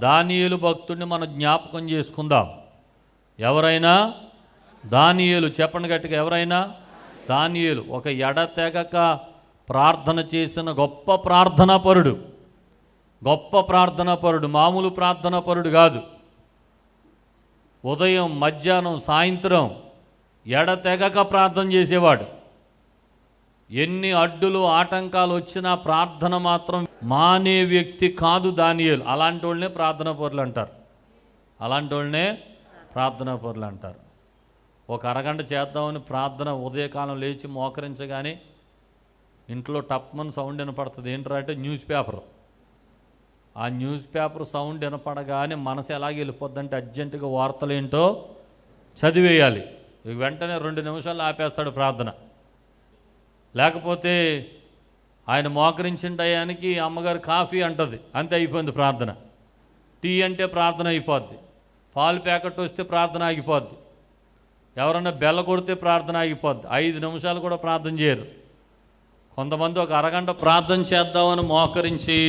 దానియేలు భక్తుడిని మనం జ్ఞాపకం చేసుకుందాం. ఎవరైనా దానియేలు, చెప్పండి గట్టిగా, ఎవరైనా దానియేలు ఒక ఎడతెగక ప్రార్థన చేసిన గొప్ప ప్రార్థనాపరుడు. గొప్ప ప్రార్థనాపరుడు, మామూలు ప్రార్థనాపరుడు కాదు. ఉదయం, మధ్యాహ్నం, సాయంత్రం ఎడతెగక ప్రార్థన చేసేవాడు. ఎన్ని అడ్డులు ఆటంకాలు వచ్చినా ప్రార్థన మాత్రం మానే వ్యక్తి కాదు దానియేలు. అలాంటి వాళ్ళనే ప్రార్థనాపరులు అంటారు. అలాంటి వాళ్ళనే ప్రార్థనాపరులు అంటారు. ఒక అరగంట చేద్దామని ప్రార్థన ఉదయకాలం లేచి మోకరించగానే ఇంట్లో టప్మన్ సౌండ్ వినపడుతుంది. ఏంటంటే అంటే న్యూస్ పేపర్. ఆ న్యూస్ పేపర్ సౌండ్ వినపడగానే మనసు ఎలాగ వెళ్ళిపోద్దంటే అర్జెంటుగా వార్తలు ఏంటో చదివేయాలి. వెంటనే 2 నిమిషాలు ఆపేస్తాడు ప్రార్థన. లేకపోతే ఆయన మోకరించిన టయానికి అమ్మగారు కాఫీ అంటది, అంతే, అయిపోయింది ప్రార్థన. టీ అంటే ప్రార్థన అయిపోద్ది. పాలు ప్యాకెట్ వస్తే ప్రార్థన ఆగిపోద్ది. ఎవరన్నా బెల్ల కొడితే ప్రార్థన ఆగిపోద్ది. 5 నిమిషాలు కూడా ప్రార్థన చేయరు. కొంతమంది ఒక అరగంట ప్రార్థన చేద్దామని మోకరించి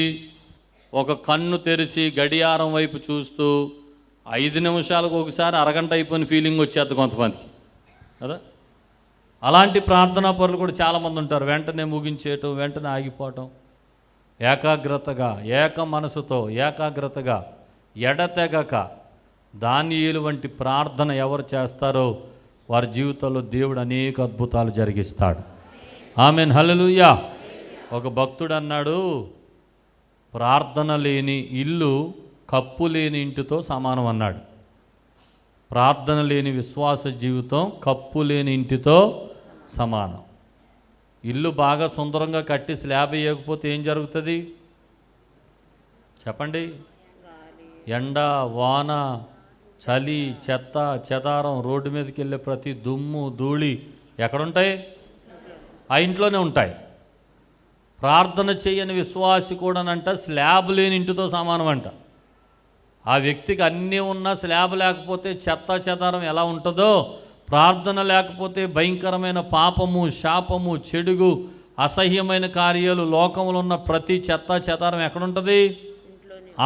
ఒక కన్ను తెరిచి గడియారం వైపు చూస్తూ 5 నిమిషాలకు ఒకసారి అరగంట అయిపోయిన ఫీలింగ్ వచ్చేది కొంతమందికి కదా. అలాంటి ప్రార్థనా పరులు కూడా చాలామంది ఉంటారు. వెంటనే ముగించేయటం, వెంటనే ఆగిపోవటం. ఏకాగ్రతగా, ఏక మనసుతో ఏకాగ్రతగా ఎడతెగక దానియేలు వంటి ప్రార్థన ఎవరు చేస్తారో వారి జీవితంలో దేవుడు అనేక అద్భుతాలు జరిగిస్తాడు. ఆమేన్, హల్లెలూయా. ఒక భక్తుడు అన్నాడు, ప్రార్థన లేని ఇల్లు కప్పు లేని ఇంటితో సమానం అన్నాడు. ప్రార్థన లేని విశ్వాస జీవితం కప్పు లేని ఇంటితో సమానం. ఇల్లు బాగా సుందరంగా కట్టి స్లాబ్ వేయకపోతే ఏం జరుగుతుంది చెప్పండి? ఎండ, వాన, చలి, చెత్త, చెదారం, రోడ్డు మీదకి వెళ్ళే ప్రతి దుమ్ము, ధూళి ఎక్కడుంటాయి? ఆ ఇంట్లోనే ఉంటాయి. ప్రార్థన చేయని విశ్వాసి కూడానంట స్లాబ్ లేని ఇంటితో సమానం అంట. ఆ వ్యక్తికి అన్నీ ఉన్నా స్లాబ్ లేకపోతే చెత్త చెదారం ఎలా ఉంటుందో, ప్రార్థన లేకపోతే భయంకరమైన పాపము, శాపము, చెడుగు, అసహ్యమైన కార్యాలు, లోకంలో ఉన్న ప్రతి చెత్త చెదారం ఎక్కడుంటుంది?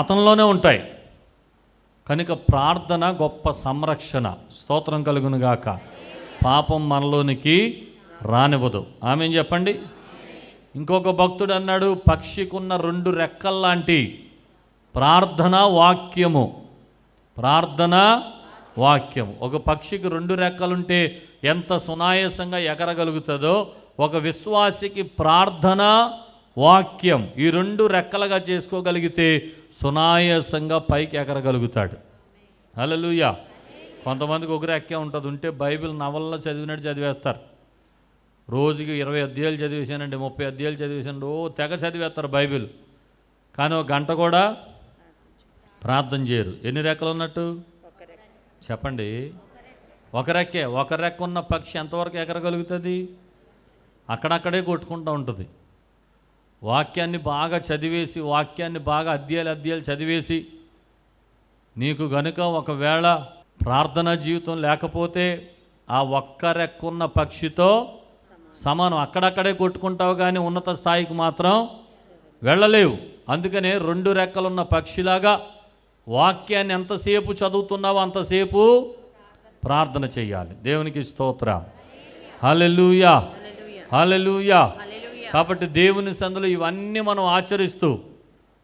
అతనిలోనే ఉంటాయి. కనుక ప్రార్థన గొప్ప సంరక్షణ. స్తోత్రం కలుగునుగాక. పాపం మనలోనికి రానివ్వదు. ఆమేన్ చెప్పండి. ఇంకొక భక్తుడు అన్నాడు, పక్షికున్న 2 రెక్కల్లాంటి ప్రార్థన వాక్యము. ప్రార్థన వాక్యము. ఒక పక్షికి 2 రెక్కలుంటే ఎంత సునాయాసంగా ఎగరగలుగుతుందో, ఒక విశ్వాసికి ప్రార్థన వాక్యం ఈ 2 రెక్కలుగా చేసుకోగలిగితే సునాయాసంగా పైకి ఎగరగలుగుతాడు. హల్లెలూయా. కొంతమందికి ఒక రెక్కే ఉంటుంది, ఉంటే బైబిల్ నవల్లో చదివినట్టు చదివేస్తారు. రోజుకి 20 అధ్యాయాలు చదివేశానండి, 30 అధ్యాయాలు చదివేశానండి, తెగ చదివేస్తారు బైబిల్. కానీ 1 గంట కూడా ప్రార్థన చేయరు. ఎన్ని రెక్కలు ఉన్నట్టు చెప్పండి? 1 రెక్కే. 1 రెక్క ఉన్న పక్షి ఎంతవరకు ఎగరగలుగుతుంది? అక్కడక్కడే కొట్టుకుంటూ ఉంటుంది. వాక్యాన్ని బాగా చదివేసి, వాక్యాన్ని బాగా అధ్యాయాలు చదివేసి, నీకు గనుక ఒకవేళ ప్రార్థనా జీవితం లేకపోతే ఆ 1 రెక్కున్న పక్షితో సమానం. అక్కడక్కడే కొట్టుకుంటావు కానీ ఉన్నత స్థాయికి మాత్రం వెళ్ళలేవు. అందుకనే 2 రెక్కలున్న పక్షిలాగా వాక్యాన్ని ఎంతసేపు చదువుతున్నావో అంతసేపు ప్రార్థన చేయాలి. దేవునికి స్తోత్రం. హల్లెలూయా, హల్లెలూయా. కాబట్టి దేవుని సందులో ఇవన్నీ మనం ఆచరిస్తూ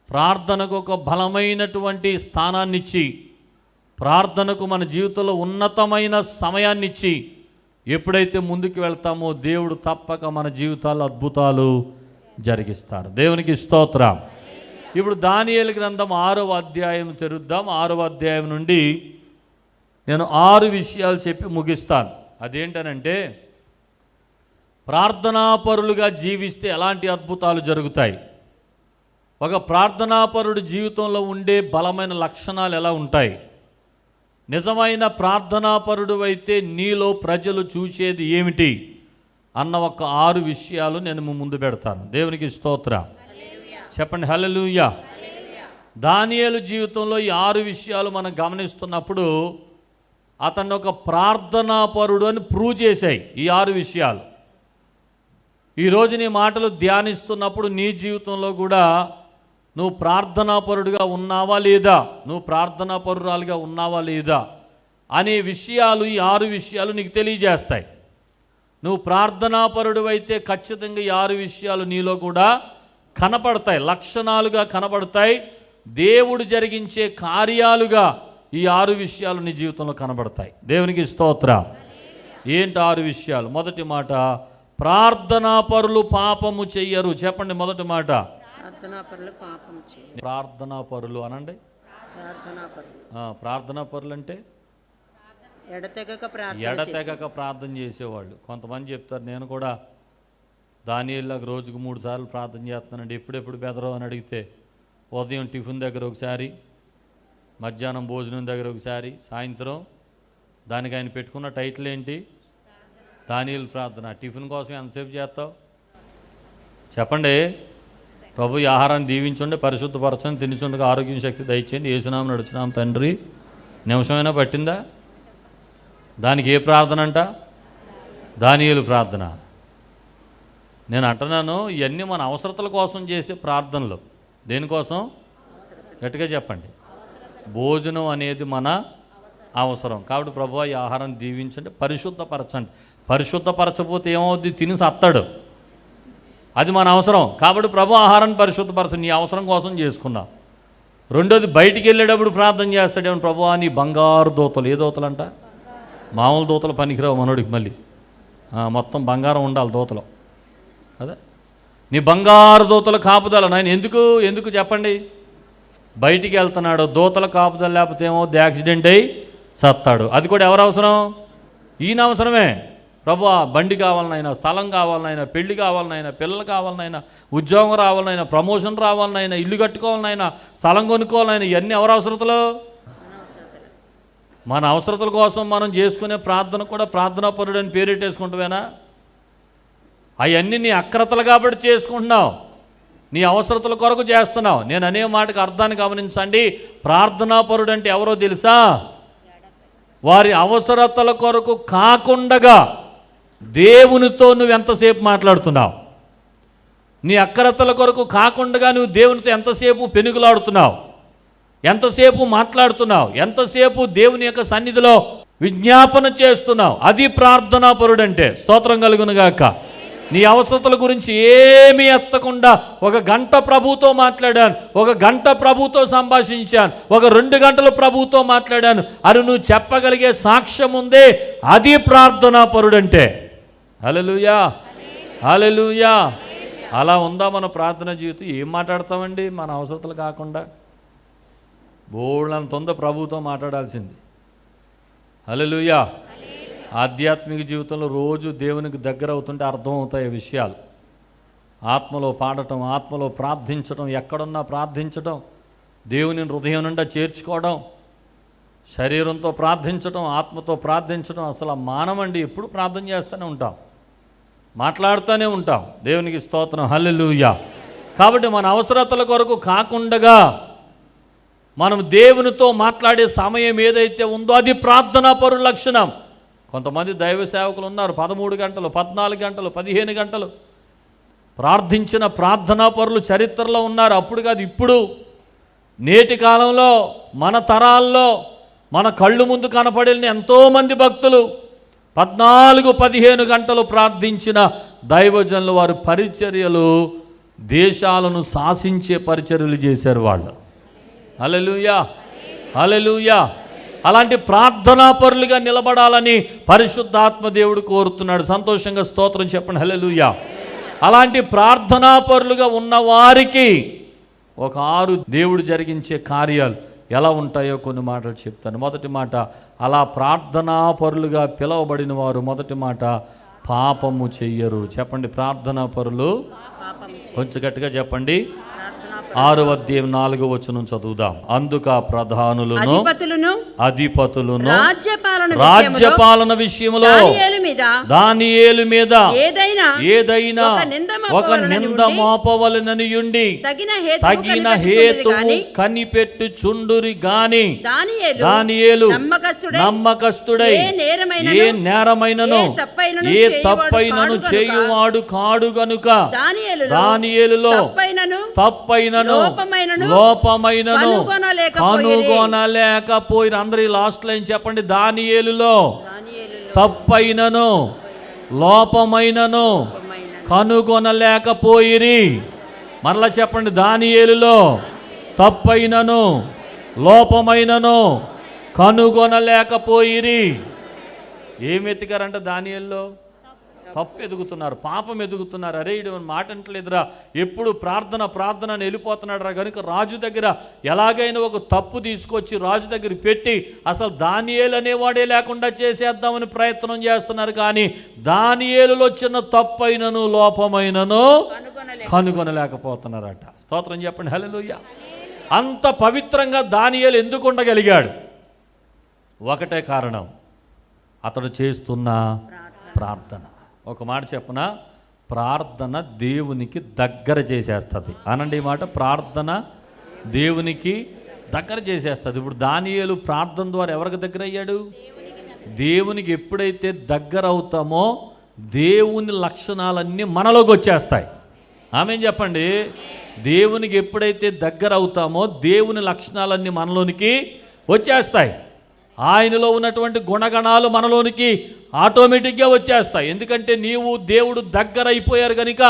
ప్రార్థనకు ఒక బలమైనటువంటి స్థానాన్నిచ్చి, ప్రార్థనకు మన జీవితంలో ఉన్నతమైన సమయాన్నిచ్చి ఎప్పుడైతే ముందుకు వెళ్తామో దేవుడు తప్పక మన జీవితాల్లో అద్భుతాలు జరిగిస్తారు. దేవునికి స్తోత్రం. ఇప్పుడు దానియేలు గ్రంథం 6వ అధ్యాయం తెరుద్దాం. 6వ అధ్యాయం నుండి నేను 6 విషయాలు చెప్పి ముగిస్తాను. అదేంటనంటే, ప్రార్థనాపరులుగా జీవిస్తే ఎలాంటి అద్భుతాలు జరుగుతాయి, ఒక ప్రార్థనాపరుడి జీవితంలో ఉండే బలమైన లక్షణాలు ఎలా ఉంటాయి, నిజమైన ప్రార్థనాపరుడు అయితే నీలో ప్రజలు చూసేది ఏమిటి అన్న ఒక 6 విషయాలు నేను ముందు పెడతాను. దేవునికి స్తోత్రం. చెప్పండి హల్లెలూయా. దానియేలు జీవితంలో ఈ 6 విషయాలు మనం గమనిస్తున్నప్పుడు అతన్ని ఒక ప్రార్థనాపరుడు అని ప్రూవ్ చేశాయి ఈ 6 విషయాలు. ఈరోజు నీ మాటలు ధ్యానిస్తున్నప్పుడు నీ జీవితంలో కూడా నువ్వు ప్రార్థనాపరుడుగా ఉన్నావా లేదా, నువ్వు ప్రార్థనాపరురాలుగా ఉన్నావా లేదా అనే విషయాలు, ఈ 6 విషయాలు నీకు తెలియజేస్తాయి. నువ్వు ప్రార్థనాపరుడు అయితే ఖచ్చితంగా ఈ 6 విషయాలు నీలో కూడా కనపడతాయి, లక్షణాలుగా కనబడతాయి. దేవుడు జరిగించే కార్యాలుగా ఈ 6 విషయాలు నీ జీవితంలో కనబడతాయి. దేవునికి స్తోత్రం. ఏంటి 6 విషయాలు? మొదటి మాట, ప్రార్థనాపరులు పాపము చెయ్యరు. చెప్పండి మొదటి మాట, ప్రార్థనాపరులు అనండి. ప్రార్థనాపరులు అంటే ఎడతెగక ప్రార్థన చేసేవాళ్ళు. కొంతమంది చెప్తారు, నేను కూడా దానియేలులాగా రోజుకు 3 సార్లు ప్రార్థన చేస్తున్నానండి, ఎప్పుడెప్పుడు బెదరో అని అడిగితే, ఉదయం టిఫిన్ దగ్గర ఒకసారి, మధ్యాహ్నం భోజనం దగ్గర ఒకసారి, సాయంత్రం దానికి ఆయన పెట్టుకున్న టైటిల్ ఏంటి? దానియేలు ప్రార్థన. టిఫిన్ కోసం ఎంతసేపు చేస్తావు చెప్పండి? ప్రభు ఈ ఆహారాన్ని దీవించండి, పరిశుద్ధపరచండి, తినిచుండగా ఆరోగ్యం శక్తి దయచేయండి, యేసునామమున నడుచున్నాం తండ్రి. నిమిషమైనా పట్టిందా? దానికి ఏ ప్రార్థన అంట? దానియేలు ప్రార్థన. నేను అంటున్నాను, ఇవన్నీ మన అవసరతల కోసం చేసే ప్రార్థనలు. దేనికోసం? గట్టిగా చెప్పండి. భోజనం అనేది మన అవసరం. కాబట్టి ప్రభువా ఈ ఆహారాన్ని దీవించండి, పరిశుద్ధపరచండి. పరిశుద్ధపరచకపోతే ఏమవుద్ది? తిని సత్తాడు. అది మన అవసరం. కాబట్టి ప్రభు ఆహారాన్ని పరిశుద్ధపరచండి, నీ అవసరం కోసం చేసుకున్నావు. రెండోది, బయటికి వెళ్ళేటప్పుడు ప్రార్థన చేస్తాడేమో, ప్రభువా నీ బంగారు దూతలు. ఏ దూతలు అంట? మామూలు దూతలు పనికిరావు మనోడికి, మళ్ళీ మొత్తం బంగారం ఉండాలి దూతలు. అదే నీ బంగారు దూతల కాపుదల. నాయన ఎందుకు చెప్పండి? బయటికి వెళ్తున్నాడు, దూతల కాపుదల లేకపోతే ఏమవుద్ది? యాక్సిడెంట్ అయ్యి సత్తాడు. అది కూడా ఎవరు అవసరం? ఈయన అవసరమే. ప్రభువా బండి కావాలనైనా, స్థలం కావాలనైనా, పెళ్లి కావాలనైనా, పిల్లలు కావాలనైనా, ఉద్యోగం రావాలనైనా, ప్రమోషన్ రావాలనైనా, ఇల్లు కట్టుకోవాలనైనా, స్థలం కొనుక్కోవాలనైనా, ఇవన్నీ ఎవరు అవసరతలు? మన అవసరతల కోసం మనం చేసుకునే ప్రార్థన కూడా ప్రార్థనాపరుడు అని పేరెట్టేసుకుంటావేనా? అవన్నీ నీ అక్రతలు కాబట్టి చేసుకుంటున్నావు, నీ అవసరతల కొరకు చేస్తున్నావు. నేను అనే మాటకు అర్థాన్ని గమనించండి. ప్రార్థనాపరుడు అంటే ఎవరో తెలుసా? వారి అవసరతల కొరకు కాకుండగా దేవునితో నువ్వు ఎంతసేపు మాట్లాడుతున్నావు, నీ అక్రతల కొరకు కాకుండా నువ్వు దేవునితో ఎంతసేపు పెనుగులాడుతున్నావు, ఎంతసేపు మాట్లాడుతున్నావు, ఎంతసేపు దేవుని యొక్క సన్నిధిలో విజ్ఞాపన చేస్తున్నావు, అది ప్రార్థనాపరుడు అంటే. స్తోత్రం కలుగునుగాక. నీ అవసరతల గురించి ఏమీ ఎత్తకుండా 1 గంట ప్రభుతో మాట్లాడాను, 1 గంట ప్రభుతో సంభాషించాను, 2 గంటలు ప్రభుతో మాట్లాడాను అని నువ్వు చెప్పగలిగే సాక్ష్యం ఉందే, అది ప్రార్థనాపరుడు అంటే. హల్లెలూయా, హల్లెలూయా. అలా ఉందా మన ప్రార్థన జీవితం? ఏం మాట్లాడతామండి మన అవసరతలు కాకుండా? బోళ్ళంత ఉందో ప్రభుతో మాట్లాడాల్సింది. హల్లెలూయా. ఆధ్యాత్మిక జీవితంలో రోజు దేవునికి దగ్గర అవుతుంటే అర్థమవుతాయి విషయాలు. ఆత్మలో పాడటం, ఆత్మలో ప్రార్థించడం, ఎక్కడున్నా ప్రార్థించడం, దేవుని హృదయం నిండా చేర్చుకోవడం, శరీరంతో ప్రార్థించడం, ఆత్మతో ప్రార్థించడం. అసలు మానవండి, ఎప్పుడు ప్రార్థన చేస్తూనే ఉంటాం, మాట్లాడుతూనే ఉంటాం. దేవునికి స్తోత్రం. హల్లెలూయా. కాబట్టి మన అవసరతల కొరకు కాకుండగా మనం దేవునితో మాట్లాడే సమయం ఏదైతే ఉందో అది ప్రార్థనాపరుల లక్షణం. కొంతమంది దైవ సేవకులు ఉన్నారు, 13 గంటలు, 14 గంటలు, 15 గంటలు ప్రార్థించిన ప్రార్థనాపరులు చరిత్రలో ఉన్నారు. అప్పుడు కాదు, ఇప్పుడు నేటి కాలంలో మన తరాల్లో మన కళ్ళు ముందు కనపడిన ఎంతోమంది భక్తులు 14-15 గంటలు ప్రార్థించిన దైవజనులు, వారి పరిచర్యలు దేశాలను శాసించే పరిచర్యలు చేశారు వాళ్ళు. హల్లెలూయా, హల్లెలూయా. అలాంటి ప్రార్థనాపరులుగా నిలబడాలని పరిశుద్ధాత్మ దేవుడు కోరుతున్నాడు. సంతోషంగా స్తోత్రం చెప్పండి. హల్లెలూయా. అలాంటి ప్రార్థనాపరులుగా ఉన్నవారికి 6 దేవుడు జరిగించే కార్యాలు ఎలా ఉంటాయో కొన్ని మాటలు చెప్తాను. మొదటి మాట, అలా ప్రార్థనాపరులుగా పిలువబడిన వారు, మొదటి మాట, పాపము చెయ్యరు. చెప్పండి, ప్రార్థనాపరులు. కొంచెం గట్టిగా చెప్పండి. 6వ అధ్యాయం 4వ వచనం చదువుదాం. అందుక ప్రధానులను, అధిపతులను రాజ్యపాలన విషయములో దానియేలు మీద ఏదైనా ఒక నింద మోపవలెననియుండి తగిన హేతువు కనిపెట్టుచుండురి గాని దానియేలు నమ్మకస్తుడై ఏ నేరమైనను ఏ తప్పైనను చేయువాడు కాడు గనుక దానియేలులో తప్పైనను లోపమైనను కనుగొనలేకపోయిన. అందరూ లాస్ట్ లైన్ చెప్పండి. దానియేలులో తప్పైనను లోపమైనను కనుగొనలేకపోయిరి. మరలా చెప్పండి. దానియేలులో తప్పైనను లోపమైనను కనుగొనలేకపోయిరి. ఏం ఎతికారంట దానియేలులో? తప్పు ఎదుగుతున్నారు, పాపం ఎదుగుతున్నారు. అరే ఇడు మాట అంటలేదురా, ఎప్పుడు ప్రార్థన ప్రార్థన అని వెళ్ళిపోతున్నాడు రా. కనుక రాజు దగ్గర ఎలాగైనా ఒక తప్పు తీసుకొచ్చి రాజు దగ్గర పెట్టి అసలు దానియేలు అనేవాడే లేకుండా చేసేద్దామని ప్రయత్నం చేస్తున్నారు. కానీ దానియేలులో చిన్న తప్పైనను లోపమైనను కనుగొనలేకపోతున్నారట. స్తోత్రం చెప్పండి. హల్లెలూయా. అంత పవిత్రంగా దానియేలు ఎందుకు ఉండగలిగాడు? ఒకటే కారణం, అతడు చేస్తున్న ప్రార్థన. ఒక మాట చెప్పనా, ప్రార్థన దేవునికి దగ్గర చేసేస్తుంది. అనండి ఈ మాట, ప్రార్థన దేవునికి దగ్గర చేసేస్తుంది. ఇప్పుడు దానియేలు ప్రార్థన ద్వారా ఎవరికి దగ్గర అయ్యాడు? దేవునికి ఎప్పుడైతే దగ్గర అవుతామో దేవుని లక్షణాలన్నీ మనలోకి వచ్చేస్తాయి. ఆమేన్ చెప్పండి. దేవునికి ఎప్పుడైతే దగ్గర అవుతామో దేవుని లక్షణాలన్నీ మనలోనికి వచ్చేస్తాయి. ఆయనలో ఉన్నటువంటి గుణగణాలు మనలోనికి ఆటోమేటిక్గా వచ్చేస్తాయి. ఎందుకంటే నీవు దేవుడు దగ్గర అయిపోయారు కనుక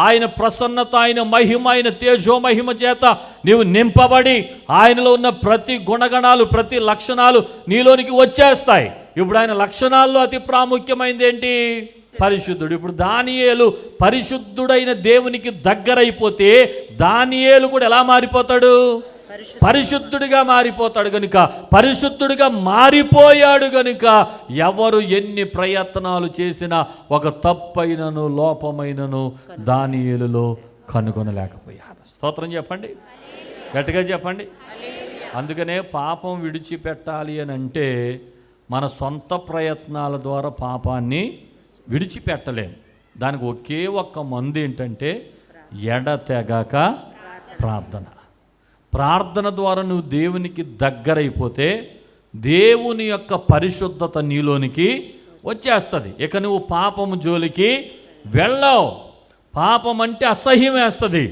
ఆయన ప్రసన్నత, ఆయన మహిమ, ఆయన తేజోమహిమ చేత నీవు నింపబడి ఆయనలో ఉన్న ప్రతి గుణగణాలు, ప్రతి లక్షణాలు నీలోనికి వచ్చేస్తాయి. ఇప్పుడు ఆయన లక్షణాల్లో అతి ప్రాముఖ్యమైనది ఏంటి? పరిశుద్ధుడు. ఇప్పుడు దానియేలు పరిశుద్ధుడైన దేవునికి దగ్గరైపోతే దానియేలు కూడా ఎలా మారిపోతాడు? పరిశుద్ధుడిగా మారిపోతాడు. గనుక పరిశుద్ధుడిగా మారిపోయాడు గనుక ఎవరు ఎన్ని ప్రయత్నాలు చేసినా ఒక తప్పైనను లోపమైనను దానియేలులో కనుగొనలేకపోయారు. స్తోత్రం చెప్పండి, గట్టిగా చెప్పండి. అందుకనే పాపం విడిచిపెట్టాలి అని అంటే మన సొంత ప్రయత్నాల ద్వారా పాపాన్ని విడిచిపెట్టలేం. దానికి ఒకే ఒక్క మందు ఏంటంటే ఎడతెగక ప్రార్థన. ప్రార్థన ద్వారా నువ్వు దేవునికి దగ్గరైపోతే దేవుని యొక్క పరిశుద్ధత నీలోనికి వచ్చేస్తుంది. ఇక నువ్వు పాపము జోలికి వెళ్ళావు. పాపం అంటే అసహ్యం వేస్తుంది,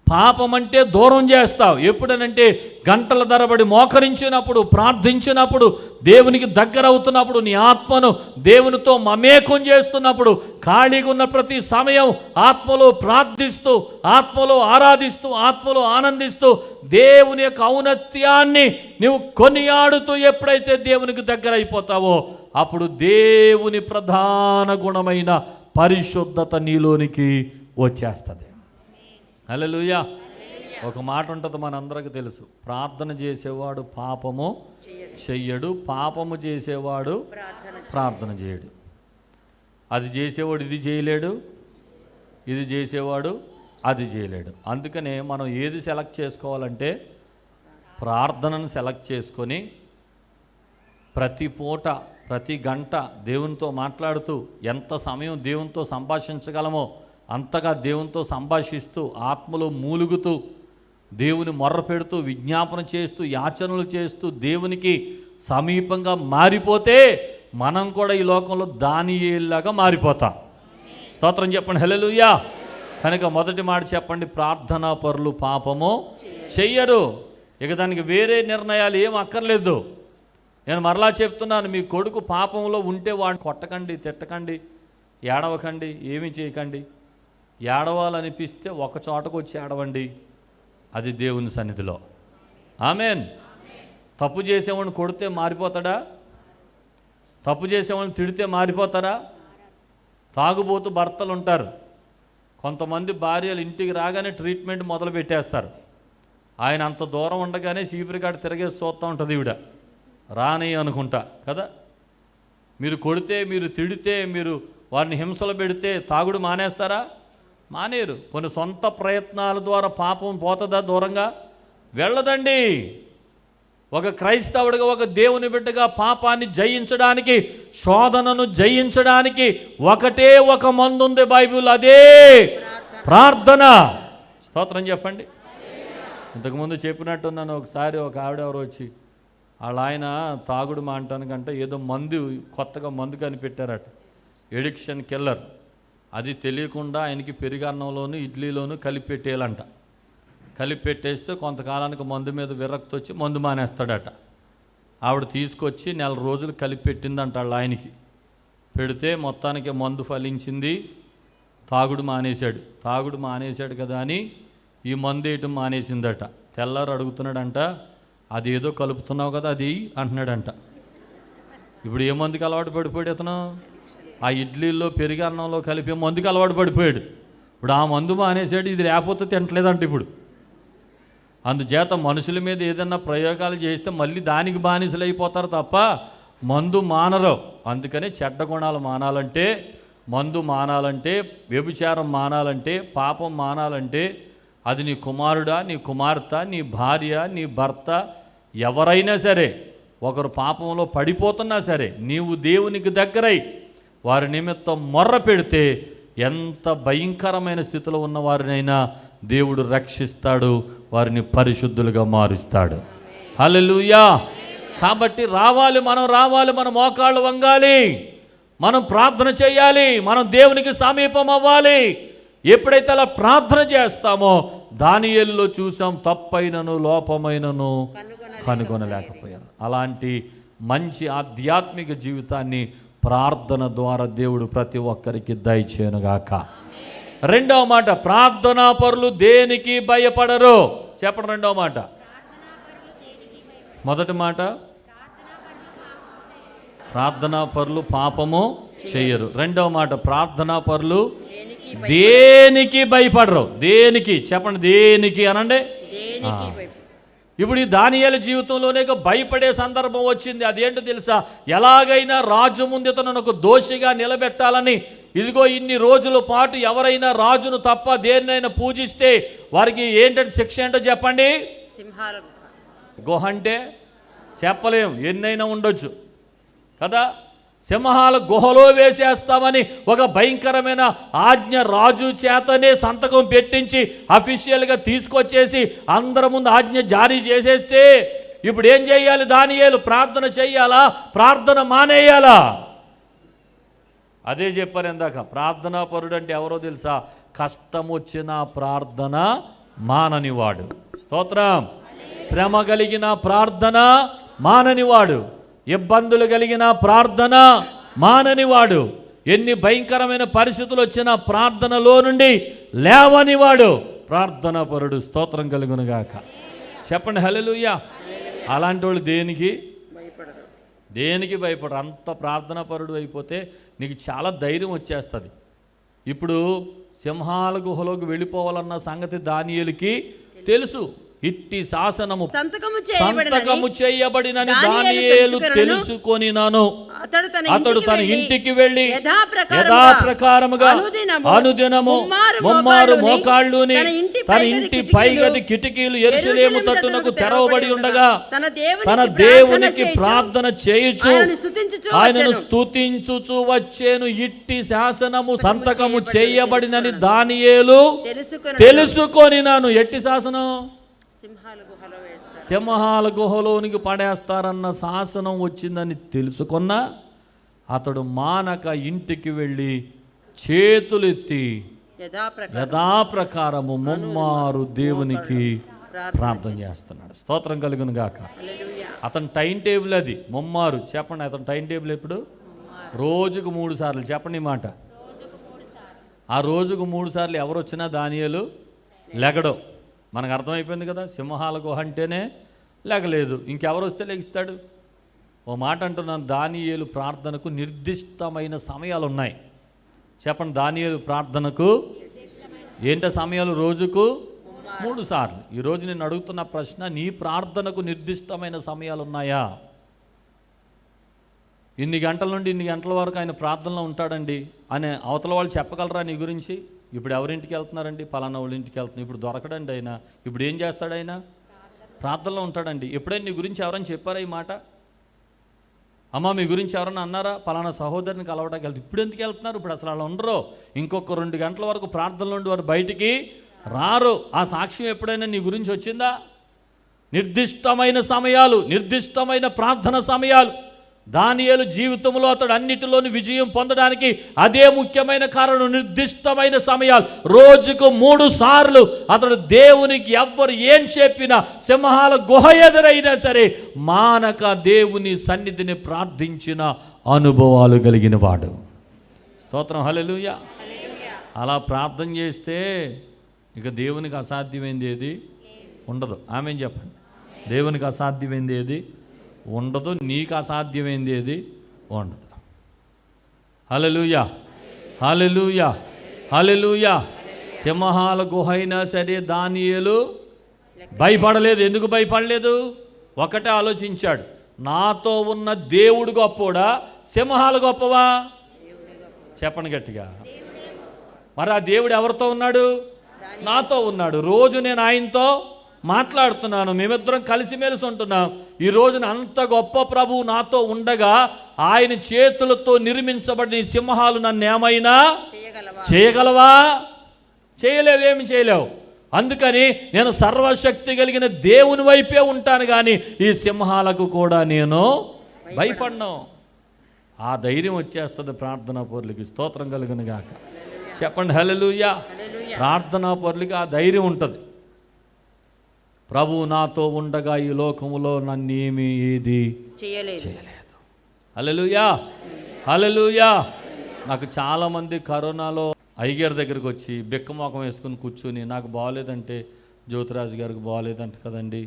పాపం అంటే దూరం చేస్తావు. ఎప్పుడనంటే గంటల తరబడి మోకరించినప్పుడు, ప్రార్థించినప్పుడు, దేవునికి దగ్గర అవుతున్నప్పుడు, నీ ఆత్మను దేవునితో మమేకం చేస్తున్నప్పుడు, ఖాళీగా ఉన్న ప్రతి సమయం ఆత్మలో ప్రార్థిస్తూ, ఆత్మలో ఆరాధిస్తూ, ఆత్మలో ఆనందిస్తూ దేవుని యొక్క ఔన్నత్యాన్ని నువ్వు కొనియాడుతూ ఎప్పుడైతే దేవునికి దగ్గర అయిపోతావో అప్పుడు దేవుని ప్రధాన గుణమైన పరిశుద్ధత నీలోనికి వచ్చేస్తుంది. హల్లెలూయా. ఒక మాట ఉంటుంది, మనందరికీ తెలుసు, ప్రార్థన చేసేవాడు పాపము చెయ్యడు, పాపము చేసేవాడు ప్రార్థన చేయడు. అది చేసేవాడు ఇది చేయలేడు, ఇది చేసేవాడు అది చేయలేడు. అందుకనే మనం ఏది సెలెక్ట్ చేసుకోవాలంటే ప్రార్థనను సెలెక్ట్ చేసుకొని ప్రతి పూట ప్రతి గంట దేవునితో మాట్లాడుతూ ఎంత సమయం దేవునితో సంభాషించగలమో అంతగా దేవునితో సంభాషిస్తూ ఆత్మలో మూలుగుతూ దేవుని మొర్ర పెడుతూ విజ్ఞాపన చేస్తూ యాచనలు చేస్తూ దేవునికి సమీపంగా మారిపోతే మనం కూడా ఈ లోకంలో దానియేలులాగా మారిపోతాం. స్తోత్రం చెప్పండి. హల్లెలూయా. కనుక మొదటి మాట చెప్పండి, ప్రార్థనా పరులు పాపము చెయ్యరు. ఇక దానికి వేరే నిర్ణయాలు ఏం అక్కర్లేదు. నేను మరలా చెప్తున్నాను, మీ కొడుకు పాపంలో ఉంటే వాడిని కొట్టకండి, తిట్టకండి, ఏడవకండి, ఏమీ చేయకండి. ఏడవాలనిపిస్తే ఒక చోటకు వచ్చి ఏడవండి, అది దేవుని సన్నిధిలో. ఆమెన్. తప్పు చేసేవాడిని కొడితే మారిపోతాడా? తప్పు చేసేవాడిని తిడితే మారిపోతారా? తాగుబోతు భర్తలు ఉంటారు. కొంతమంది భార్యలు ఇంటికి రాగానే ట్రీట్మెంట్ మొదలు పెట్టేస్తారు. ఆయన అంత దూరం ఉండగానే చీపురికాడ తిరగేసి చూస్తూ ఉంటుంది ఈవిడ, రాని అనుకుంటా కదా. మీరు కొడితే, మీరు తిడితే, మీరు వారిని హింసలు పెడితే తాగుడు మానేస్తారా? మానేరు. కొన్ని సొంత ప్రయత్నాల ద్వారా పాపం పోతుందా? దూరంగా వెళ్ళదండి. ఒక క్రైస్తవుడిగా, ఒక దేవుని బిడ్డగా పాపాన్ని జయించడానికి, శోధనను జయించడానికి ఒకటే ఒక మందు ఉంది బైబిల్, అదే ప్రార్థన. స్తోత్రం చెప్పండి. ఇంతకుముందు చెప్పినట్టున్నాను, ఒకసారి ఒక ఆవిడ ఎవరు వచ్చి వాళ్ళ ఆయన తాగుడు మాంటానికంటే ఏదో మందు, కొత్తగా మందు కనిపెట్టారట, ఎడిక్షన్ కిల్లర్. అది తెలియకుండా ఆయనకి పెరుగన్నంలోను ఇడ్లీలోను కలిపి పెట్టేయాలంట. కలిపి పెట్టేస్తే కొంతకాలానికి మందు మీద విరక్తి వచ్చి మందు మానేస్తాడట. ఆవిడ తీసుకొచ్చి 4 రోజులు కలిపి పెట్టిందంట వాళ్ళ ఆయనకి. పెడితే మొత్తానికి మందు ఫలించింది, తాగుడు మానేశాడు కదా అని ఈ మందు వేయటం మానేసిందట. తెల్లారు అడుగుతున్నాడంట, అదేదో కలుపుతున్నావు కదా అది అంటున్నాడంట. ఇప్పుడు ఏ మందుకి అలవాటు పడిపోయాడు ఇతను? ఆ ఇడ్లీల్లో పెరిగి అన్నంలో కలిపే మందుకి అలవాటు పడిపోయాడు. ఇప్పుడు ఆ మందు మానేశాడు, ఇది లేకపోతే తింటలేదంట ఇప్పుడు. అందుచేత మనుషుల మీద ఏదన్నా ప్రయోగాలు చేస్తే మళ్ళీ దానికి బానిసలు అయిపోతారు తప్ప మందు మానరు. అందుకని చెడ్డ గుణాలు మానాలంటే, మందు మానాలంటే, వ్యభిచారం మానాలంటే, పాపం మానాలంటే అది నీ కుమారుడా, నీ కుమార్తె, నీ భార్య, నీ భర్త, ఎవరైనా సరే ఒకరు పాపంలో పడిపోతున్నా సరే నీవు దేవునికి దగ్గరై వారి నిమిత్తం మొర్ర పెడితే ఎంత భయంకరమైన స్థితిలో ఉన్న వారినైనా దేవుడు రక్షిస్తాడు, వారిని పరిశుద్ధులుగా మారుస్తాడు. హల్లెలూయా. కాబట్టి మనం మోకాళ్ళు వంగాలి, మనం ప్రార్థన చేయాలి, మనం దేవునికి సమీపం అవ్వాలి. ఎప్పుడైతే అలా ప్రార్థన చేస్తామో దానియేలులో చూసాం, తప్పైనను లోపమైనను కనుగొనలేకపోయాను. అలాంటి మంచి ఆధ్యాత్మిక జీవితాన్ని ప్రార్థన ద్వారా దేవుడు ప్రతి ఒక్కరికి దయచేయునుగాక. రెండవ మాట, ప్రార్థనా పరులు దేనికి భయపడరు. చెప్పండి రెండవ మాట. మొదటి మాట, ప్రార్థనా పరులు పాపము చెయ్యరు. రెండవ మాట, ప్రార్థనా పరులు దేనికి భయపడరు. దేనికి చెప్పండి, దేనికి అనండి. ఇప్పుడు ఈ దానియేలు జీవితంలోనే భయపడే సందర్భం వచ్చింది. అదేంటో తెలుసా? ఎలాగైనా రాజు ముందు ఇతను ఒక దోషిగా నిలబెట్టాలని, ఇదిగో ఇన్ని రోజుల పాటు ఎవరైనా రాజును తప్ప దేన్నైనా పూజిస్తే వారికి ఏంటంటే శిక్ష ఏంటో చెప్పండి. సింహాల గుహ అంటే చెప్పలేం, ఎన్నైనా ఉండొచ్చు కదా. సింహాల గుహలో వేసేస్తామని ఒక భయంకరమైన ఆజ్ఞ రాజు చేతనే సంతకం పెట్టించి అఫీషియల్గా తీసుకొచ్చేసి అందరి ముందు ఆజ్ఞ జారీ చేసేస్తే ఇప్పుడు ఏం చేయాలి? దానియేలు ప్రార్థన చెయ్యాలా, ప్రార్థన మానేయాలా? అదే చెప్పారు ఇందాక. ప్రార్థనా పరుడు అంటే ఎవరో తెలుసా? కష్టం వచ్చిన ప్రార్థన మాననివాడు. స్తోత్రం. శ్రమ కలిగిన ప్రార్థన మాననివాడు, ఇబ్బందులు కలిగిన ప్రార్థన మాననివాడు, ఎన్ని భయంకరమైన పరిస్థితులు వచ్చినా ప్రార్థనలో నుండి లేవనివాడు ప్రార్థనా పరుడు. స్తోత్రం కలుగునుగాక. చెప్పండి హల్లెలూయా. అలాంటి వాళ్ళు దేనికి భయపడరు. అంత ప్రార్థనా పరుడు అయిపోతే నీకు చాలా ధైర్యం వచ్చేస్తుంది. ఇప్పుడు సింహాల గుహలోకి వెళ్ళిపోవాలన్న సంగతి దానియేలుకి తెలుసు. ఇట్టి శాసనము సంతకము చేయబడినని దానియేలు తెలుసుకొనినాను. అతడు తన ఇంటికి వెళ్ళి యథాప్రకారముగా అనుదినము ముమ్మారు మోకాళ్ళుని తన ఇంటి పైగది కిటికీలు యెరూషలేము తట్టునకు తెరవబడి ఉండగా తన దేవునికి ప్రార్థన చేయుచు ఆయనను స్తుతించుచు వచ్చేను. ఇట్టి శాసనము సంతకము చేయబడినని దానియేలు తెలుసుకొనినాను. ఎట్టి శాసనం? సింహాల గుహలోనికి పడేస్తారన్న శాసనం వచ్చిందని తెలుసుకున్నా అతడు మానక ఇంటికి వెళ్ళి చేతులెత్తి యథాప్రకారము ముమ్మారు దేవునికి ప్రార్థన చేస్తున్నాడు. స్తోత్రం కలుగును గాక. అతని టైం టేబుల్ అది ముమ్మారు. చెప్పండి, అతని టైం టేబుల్ ఎప్పుడు? రోజుకు 3 సార్లు. చెప్పండి ఈ మాట. ఆ రోజుకు 3 సార్లు ఎవరు వచ్చినా దానియేలు లెగడు. మనకు అర్థమైపోయింది కదా. సింహాల గుహ అంటేనే లేగలేదు, ఇంకెవరు వస్తే లెగిస్తాడు? ఓ మాట అంటున్నాను, దానియేలు ప్రార్థనకు నిర్దిష్టమైన సమయాలు ఉన్నాయి. చెప్పండి, దానియేలు ప్రార్థనకు ఏంట సమయాలు? రోజుకు 3 సార్లు. ఈరోజు నేను అడుగుతున్న ప్రశ్న, నీ ప్రార్థనకు నిర్దిష్టమైన సమయాలు ఉన్నాయా? ఇన్ని గంటల నుండి ఇన్ని గంటల వరకు ఆయన ప్రార్థనలో ఉంటాడండి అని అవతల వాళ్ళు చెప్పగలరా నీ గురించి? ఇప్పుడు ఎవరింటికి వెళ్తున్నారండి? పలానా వాళ్ళ ఇంటికి వెళ్తున్నారు. ఇప్పుడు దొరకడండి ఆయన. ఇప్పుడు ఏం చేస్తాడు ఆయన? ప్రార్థనలో ఉంటాడండి. ఎప్పుడైనా నీ గురించి ఎవరైనా చెప్పారా ఈ మాట? అమ్మ మీ గురించి ఎవరన్నా అన్నారా? పలానా సహోదరుని కలవడానికి వెళ్తారు. ఇప్పుడు ఎందుకు వెళ్తున్నారు? ఇప్పుడు అసలు అలా ఉండరు. ఇంకొక 2 గంటల వరకు ప్రార్థనలో ఉండి వారు బయటికి రారు. ఆ సాక్ష్యం ఎప్పుడైనా నీ గురించి వచ్చిందా? నిర్దిష్టమైన సమయాలు, నిర్దిష్టమైన ప్రార్థన సమయాలు. దానియేలు జీవితంలో అతడు అన్నిటిలోని విజయం పొందడానికి అదే ముఖ్యమైన కారణం. నిర్దిష్టమైన సమయాలు, రోజుకు 3 సార్లు అతడు దేవునికి ఎవ్వరు ఏం చెప్పినా, సింహాల గుహ ఎదురైనా సరే మానక దేవుని సన్నిధిని ప్రార్థించిన అనుభవాలు కలిగిన వాడు. స్తోత్రం, హల్లెలూయా. అలా ప్రార్థన చేస్తే ఇక దేవునికి అసాధ్యమైంది ఏది ఉండదు. ఆమేన్ చెప్పండి. దేవునికి అసాధ్యమైంది ఏది ఉండదు, నీకు అసాధ్యమైంది ఏది ఉండదు. హల్లెలూయా, హల్లెలూయా, హల్లెలూయా. సింహాల గుహ అయినా సరే దానియేలు భయపడలేదు. ఎందుకు భయపడలేదు? ఒకటే ఆలోచించాడు, నాతో ఉన్న దేవుడు గొప్పోడా, సింహాలు గొప్పవా? చెప్పండి గట్టిగా. మరి ఆ దేవుడు ఎవరితో ఉన్నాడు? నాతో ఉన్నాడు. రోజు నేను ఆయనతో మాట్లాడుతున్నాను, మేమిద్దరం కలిసిమెలిసి ఉంటున్నాం. ఈ రోజున అంత గొప్ప ప్రభువు నాతో ఉండగా ఆయన చేతులతో నిర్మించబడిన ఈ సింహాలు నన్ను ఏమైనా చేయగలవా? చేయలేవేమి చేయలేవు. అందుకని నేను సర్వశక్తి కలిగిన దేవుని వైపే ఉంటాను, కానీ ఈ సింహాలకు కూడా నేను భయపడను. ఆ ధైర్యం వచ్చేస్తుంది ప్రార్థనా పరులకి. స్తోత్రం కలుగును గాక. చెప్పండి హల్లెలూయా. ప్రార్థనా పరులకి ఆ ధైర్యం ఉంటుంది. ప్రభువు నాతో ఉండగా ఈ లోకములో నన్నేమీ ఏది చేయలేదు. హల్లెలూయా, హల్లెలూయా. నాకు చాలామంది కరోనాలో అయ్యగారి దగ్గరికి వచ్చి బిక్కమోకం వేసుకుని కూర్చుని, నాకు బాగోలేదంటే జ్యోతిరాజు గారికి బాగోలేదంట కదండి,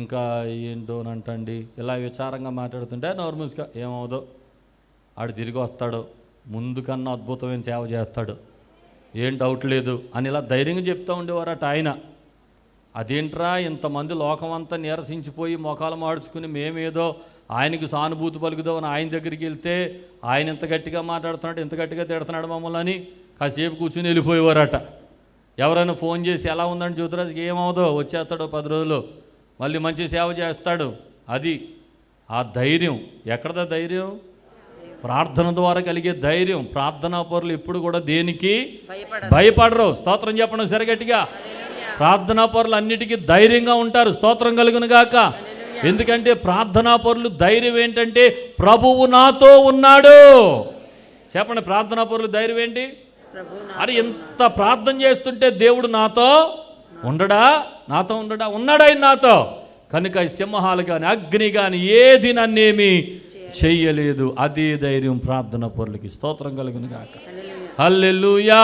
ఇంకా ఏంటోనంటండి, ఇలా విచారంగా మాట్లాడుతుంటే నార్మల్స్గా ఏమవుదో ఆడు తిరిగి వస్తాడు, ముందు కన్నా అద్భుతమైన సేవ చేస్తాడు, ఏం డౌట్ లేదు అని ఇలా ధైర్యంగా చెప్తూ ఉండేవారట ఆయన. అదేంట్రా ఇంతమంది లోకమంతా నీరసించిపోయి మొఖాలు మార్చుకుని మేమేదో ఆయనకి సానుభూతి పలుకుదామని ఆయన దగ్గరికి వెళ్తే ఆయన ఇంత గట్టిగా మాట్లాడుతున్నాడు, ఇంత గట్టిగా తిడుతున్నాడు మమ్మల్ని అని కాసేపు కూర్చుని వెళ్ళిపోయేవారట. ఎవరైనా ఫోన్ చేసి ఎలా ఉందంటే జ్యోతిరాజుకి ఏమవుదో వచ్చేస్తాడో 10 రోజులు, మళ్ళీ మంచి సేవ చేస్తాడు. అది ఆ ధైర్యం. ఎక్కడదా ధైర్యం? ప్రార్థన ద్వారా కలిగే ధైర్యం. ప్రార్థనా పరులు ఎప్పుడు కూడా దేనికి భయపడరు. స్తోత్రం చెప్పండి సరిగట్టిగా. ప్రార్థనా పరులు అన్నిటికీ ధైర్యంగా ఉంటారు. స్తోత్రం కలుగును గాక. ఎందుకంటే ప్రార్థనా పరులు ధైర్యం ఏంటంటే ప్రభువు నాతో ఉన్నాడు. చెప్పండి, ప్రార్థనా పరులు ధైర్యం ఏంటి? అరే ఎంత ప్రార్థన చేస్తుంటే దేవుడు నాతో ఉండడా? నాతో ఉండడా? ఉన్నాడు ఆయన నాతో. కనుక ఈ సింహాలు కానీ అగ్ని కానీ ఏది నన్నేమి చెయ్యలేదు. అదే ధైర్యం ప్రార్థనా పరులకి. స్తోత్రం కలుగును గాక. హల్లెలూయా.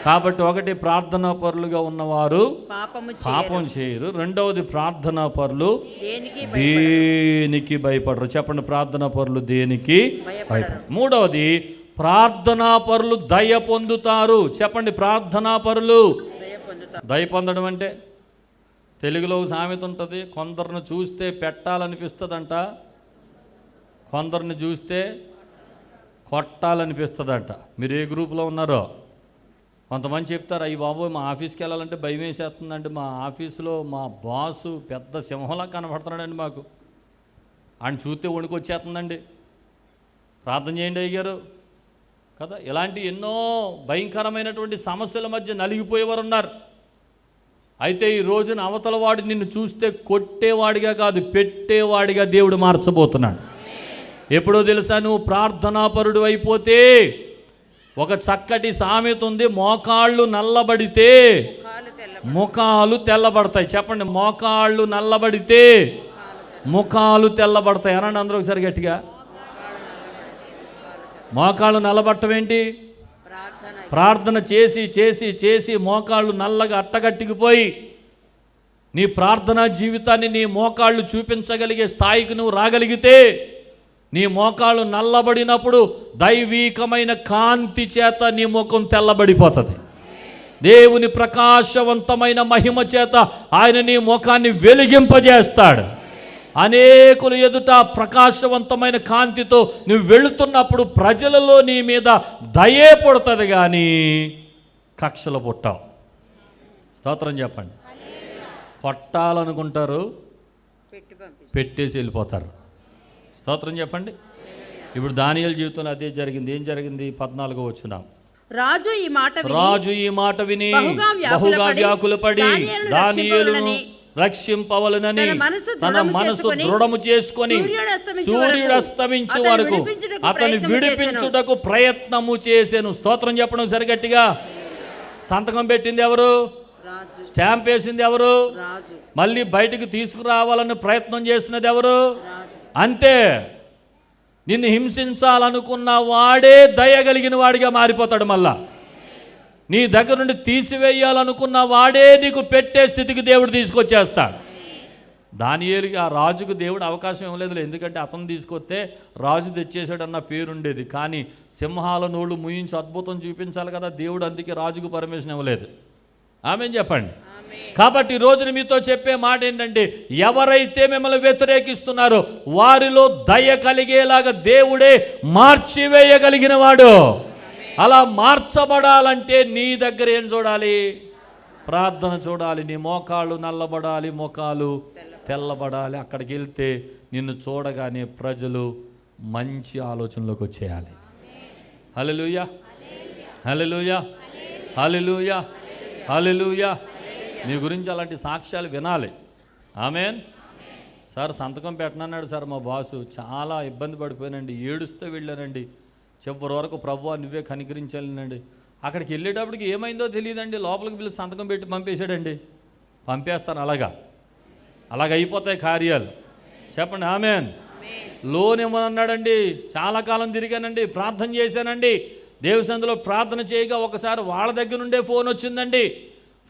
కాబట్టి ఒకటి, ప్రార్థనా పరులుగా ఉన్నవారు పాపం చేయరు. రెండవది, ప్రార్థనా పరులు దేనికి భయపడరు. చెప్పండి, ప్రార్థనా పరులు దేనికి భయపడరు. మూడవది, ప్రార్థనా పరులు దయ పొందుతారు. చెప్పండి, ప్రార్థనా పరులు దయ పొందడం అంటే తెలుగులో సామెత ఉంటుంది, కొందరిని చూస్తే పెట్టాలనిపిస్తుందంట, కొందరిని చూస్తే కొట్టాలనిపిస్తుందంట. మీరు ఏ గ్రూప్లో ఉన్నారో? కొంతమంది చెప్తారు, అయ్యి బాబోయ్ మా ఆఫీస్కి వెళ్ళాలంటే భయం వేసేస్తుందండి, మా ఆఫీసులో మా బాసు పెద్ద సింహంలా కనబడుతున్నాడండి, మాకు ఆయన చూస్తే వణుకొచ్చేస్తుందండి, ప్రార్థన చేయండి అయ్యారు కదా. ఇలాంటి ఎన్నో భయంకరమైనటువంటి సమస్యల మధ్య నలిగిపోయేవారు ఉన్నారు. అయితే ఈ రోజున అవతల వాడు నిన్ను చూస్తే కొట్టేవాడిగా కాదు, పెట్టేవాడిగా దేవుడు మార్చబోతున్నాడు. ఎప్పుడో తెలుసా? నువ్వు ప్రార్థనాపరుడు అయిపోతే ఒక చక్కటి సామెత ఉంది, మోకాళ్ళు నల్లబడితే ముఖాలు తెల్లబడతాయి. చెప్పండి, మోకాళ్ళు నల్లబడితే ముఖాలు తెల్లబడతాయి అనండి అందరూ ఒకసారి గట్టిగా. మోకాళ్ళు నల్లబట్టం ఏంటి? ప్రార్థన చేసి చేసి చేసి మోకాళ్ళు నల్లగా అట్టగట్టికిపోయి నీ ప్రార్థనా జీవితాన్ని నీ మోకాళ్ళు చూపించగలిగే స్థాయికి నువ్వు రాగలిగితే, నీ మోకాళ్ళు నల్లబడినప్పుడు దైవీకమైన కాంతి చేత నీ ముఖం తెల్లబడిపోతుంది. దేవుని ప్రకాశవంతమైన మహిమ చేత ఆయన నీ ముఖాన్ని వెలిగింపజేస్తాడు. అనేకులు ఎదుట ప్రకాశవంతమైన కాంతితో నువ్వు వెళుతున్నప్పుడు ప్రజలలో నీ మీద దయే పుడుతుంది, కానీ కక్షలు పుట్టావు. స్తోత్రం చెప్పండి. కొట్టాలనుకుంటారు, పెట్టేసి వెళ్ళిపోతారు. స్తోత్రం చెప్పండి. ఇప్పుడు దానియేలు జీవితంలో అదే జరిగింది. ఏం జరిగింది? 14వ వచనం. రాజు ఈ మాట విని బహుగా వ్యాకులపడి దానియేలును రక్షింపవలనని తన మనసు దృఢము చేసుకొని సూర్యుడు అస్తమించు వరకు అతను విడిపించుటకు ప్రయత్నము చేసెను. స్తోత్రం చెప్పడం సరిగట్టిగా. సంతకం పెట్టింది ఎవరు? స్టాంప్ వేసింది ఎవరు? మళ్ళీ బయటికి తీసుకురావాలని ప్రయత్నం చేస్తున్నది ఎవరు? అంతే. నిన్ను హింసించాలనుకున్న వాడే దయగలిగిన వాడిగా మారిపోతాడు. మళ్ళా నీ దగ్గర నుండి తీసివేయాలనుకున్న వాడే నీకు పెట్టే స్థితికి దేవుడు తీసుకొచ్చేస్తాడు. దానియేలుకి ఆ రాజుకు దేవుడు అవకాశం ఇవ్వలేదు. ఎందుకంటే అతను తీసుకొస్తే రాజు తెచ్చేసాడన్న పేరుండేది. కానీ సింహాల నోళ్ళు ముయించి అద్భుతం చూపించాలి కదా దేవుడు. అందుకే రాజుకు పర్మిషన్ ఇవ్వలేదు. ఆమెన్ చెప్పండి. కాబట్టి ఈ రోజున మీతో చెప్పే మాట ఏంటంటే, ఎవరైతే మిమ్మల్ని వ్యతిరేకిస్తున్నారో వారిలో దయ కలిగేలాగా దేవుడే మార్చివేయగలిగిన వాడు. అలా మార్చబడాలంటే నీ దగ్గర ఏం చూడాలి? ప్రార్థన చూడాలి. నీ మోకాళ్ళు నల్లబడాలి, మోకాలు తెల్లబడాలి. అక్కడికి వెళ్తే నిన్ను చూడగానే ప్రజలు మంచి ఆలోచనలోకి వచ్చేయాలి. హల్లెలూయా, హల్లెలూయా, హల్లెలూయా, హల్లెలూయా. నీ గురించి అలాంటి సాక్ష్యాలు వినాలి. ఆమేన్. సార్ సంతకం పెట్టనన్నాడు సార్ మా బాసు. చాలా ఇబ్బంది పడిపోయానండి, ఏడుస్తూ వెళ్ళానండి. చివరి వరకు ప్రభువా నువ్వే కనికరించాలండి. అక్కడికి వెళ్ళేటప్పటికి ఏమైందో తెలియదండి. లోపలికి పిలిచి సంతకం పెట్టి పంపేశాడండి. పంపేస్తాను. అలాగ అయిపోతాయి కార్యాలు. చెప్పండి ఆమేన్. లోన్ ఇవ్వనన్నాడండి. చాలా కాలం తిరిగానండి, ప్రార్థన చేశానండి. దేవసందులో ప్రార్థన చేయగా ఒకసారి వాళ్ళ దగ్గర నుండే ఫోన్ వచ్చిందండి.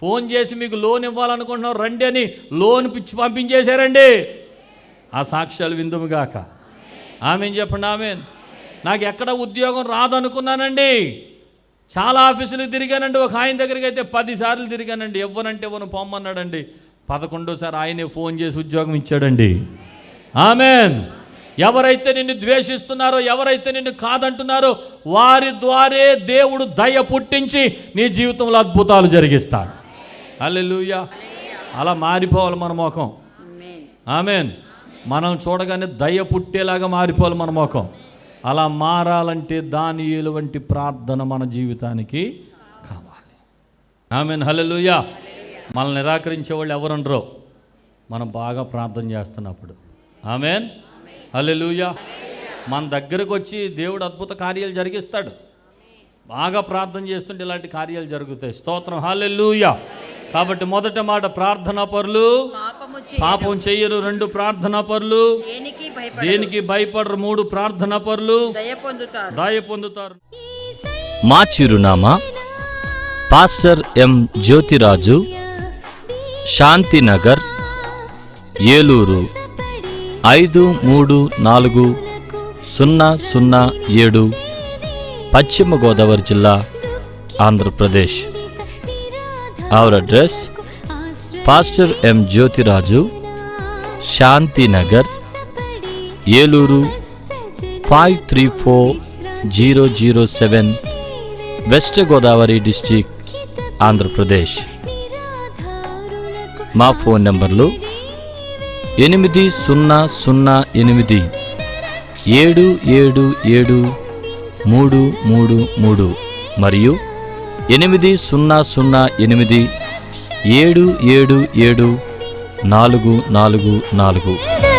ఫోన్ చేసి మీకు లోన్ ఇవ్వాలనుకుంటున్నాం రండి అని లోన్ పిచ్చి పంపించేశారండి. ఆ సాక్ష్యాలు విందుముగాక. ఆమేన్ చెప్పండి ఆమేన్. నాకు ఎక్కడ ఉద్యోగం రాదనుకున్నానండి. చాలా ఆఫీసులకు తిరిగానండి. ఒక ఆయన దగ్గరికి అయితే 10 సార్లు తిరిగానండి. ఇవ్వనంటే ఇవ్వను పొమ్మన్నాడండి. 11సారి ఆయనే ఫోన్ చేసి ఉద్యోగం ఇచ్చాడండి. ఆమేన్. ఎవరైతే నిన్ను ద్వేషిస్తున్నారో, ఎవరైతే నిన్ను కాదంటున్నారో వారి ద్వారే దేవుడు దయ పుట్టించి నీ జీవితంలో అద్భుతాలు జరిగిస్తాడు. హల్లెలూయా. అలా మారిపోవాలి మన ముఖం. ఆమేన్. మనం చూడగానే దయ పుట్టేలాగా మారిపోవాలి మన ముఖం. అలా మారాలంటే దానియేలు వంటి ప్రార్థన మన జీవితానికి కావాలి. ఆమేన్. హల్లెలూయా. మనల్ని నిరాకరించే వాళ్ళు ఎవరుండరో మనం బాగా ప్రార్థన చేస్తున్నప్పుడు. ఆమేన్. హల్లెలూయా. మన దగ్గరకు వచ్చి దేవుడు అద్భుత కార్యాలు జరిగిస్తాడు. బాగా ప్రార్థన చేస్తుంటే ఇలాంటి కార్యాలు జరుగుతాయి. స్తోత్రం. హల్లెలూయా. కాబట్టి మొదట మాట ప్రార్థనా పరులు పాపం చెయ్యరు. 2 ప్రార్థనా పరులు దేనికి భయపడరు. 3 ప్రార్థనా పరులు దయ పొందుతారు. మా చిరునామా పాస్టర్ ఎం జ్యోతిరాజు, శాంతినగర్, ఏలూరు 534007, పశ్చిమ గోదావరి జిల్లా, Andhra Pradesh. Our address pastor M Jyothiraju, Shantinagar, Eluru 534007, west Godavari district, Andhra Pradesh. మా ఫోన్ నంబర్లు 8008777333 మరియు 8008777444.